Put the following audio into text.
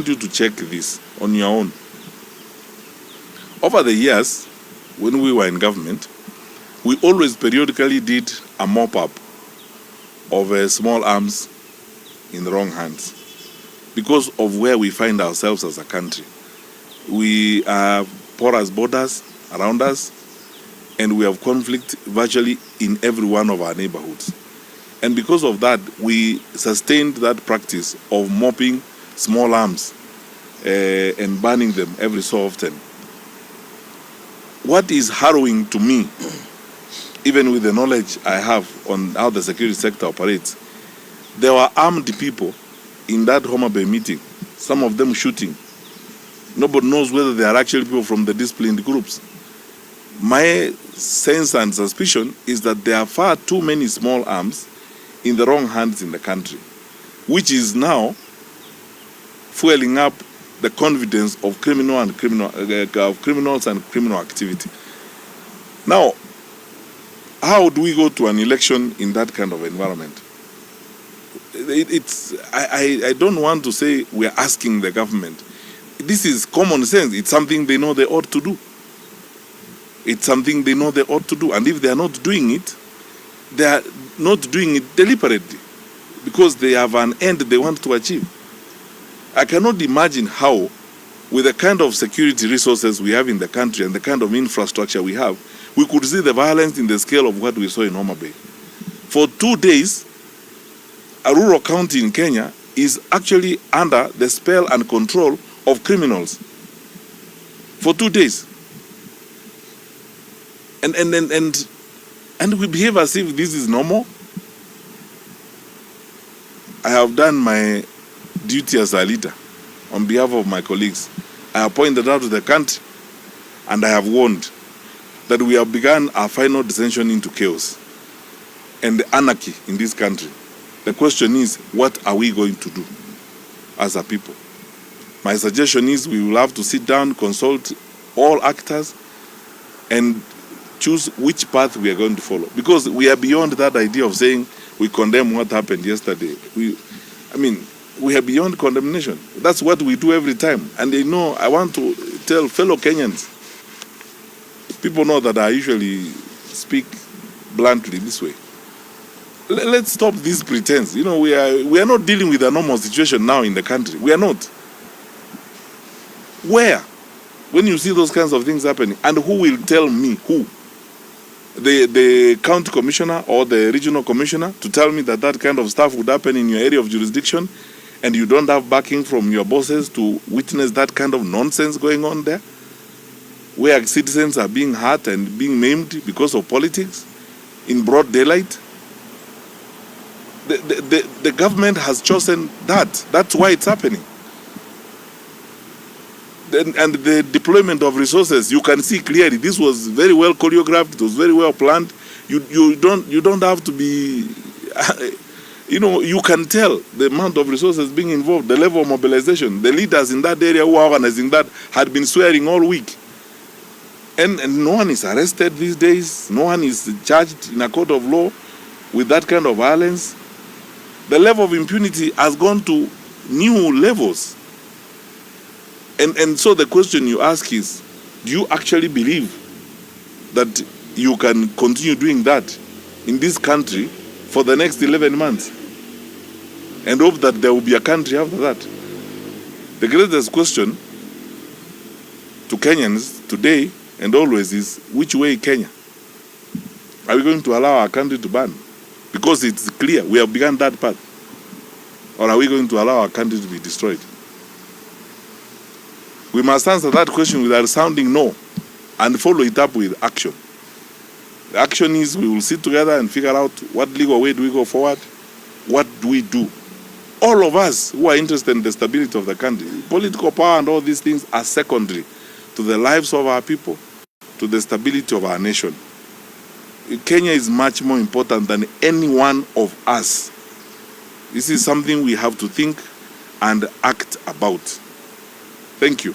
I want you to check this on your own. Over the years, when we were in government, we always periodically did a mop-up of small arms in the wrong hands because of where we find ourselves as a country. We have porous borders around us, and we have conflict virtually in every one of our neighborhoods. And because of that, we sustained that practice of mopping small arms and burning them every so often. What is harrowing to me, even with the knowledge I have on how the security sector operates, there were armed people in that Homa Bay meeting, some of them shooting. Nobody knows whether they are actually people from the disciplined groups. My sense and suspicion is that there are far too many small arms in the wrong hands in the country, which is now fueling up the confidence of criminals and criminal activity. Now, how do we go to an election in that kind of environment? I don't want to say we're asking the government. This is common sense. It's something they know they ought to do. It's something they know they ought to do. And if they are not doing it, they are not doing it deliberately because they have an end they want to achieve. I cannot imagine how, with the kind of security resources we have in the country and the kind of infrastructure we have, we could see the violence in the scale of what we saw in Homa Bay. For 2 days, a rural county in Kenya is actually under the spell and control of criminals. For 2 days. And we behave as if this is normal. I have done my duty as a leader on behalf of my colleagues. I have pointed out to the country and I have warned that we have begun our final descension into chaos and anarchy in this country. The question is, what are we going to do as a people? My suggestion is we will have to sit down, consult all actors and choose which path we are going to follow. Because we are beyond that idea of saying we condemn what happened yesterday. We are beyond condemnation. That's what we do every time. And they know, I want to tell fellow Kenyans, people know that I usually speak bluntly this way. Let's stop this pretense. You know, we are not dealing with a normal situation now in the country. We are not. Where? When you see those kinds of things happening, and who will tell me who? The county commissioner or the regional commissioner to tell me that that kind of stuff would happen in your area of jurisdiction and you don't have backing from your bosses to witness that kind of nonsense going on there, where citizens are being hurt and being maimed because of politics in broad daylight. The government has chosen that. That's why it's happening. And the deployment of resources, you can see clearly this was very well choreographed, it was very well planned. You don't have to be you can tell the amount of resources being involved, the level of mobilization. The leaders in that area who are organizing that had been swearing all week. And no one is arrested these days, no one is charged in a court of law with that kind of violence. The level of impunity has gone to new levels. And so the question you ask is, do you actually believe that you can continue doing that in this country for the next 11 months and hope that there will be a country after that? The greatest question to Kenyans today and always is, which way Kenya? Are we going to allow our country to burn? Because it's clear, we have begun that path. Or are we going to allow our country to be destroyed? We must answer that question with a resounding no and follow it up with action. The action is we will sit together and figure out what legal way do we go forward, what do we do. All of us who are interested in the stability of the country, political power and all these things are secondary to the lives of our people, to the stability of our nation. Kenya is much more important than any one of us. This is something we have to think and act about. Thank you.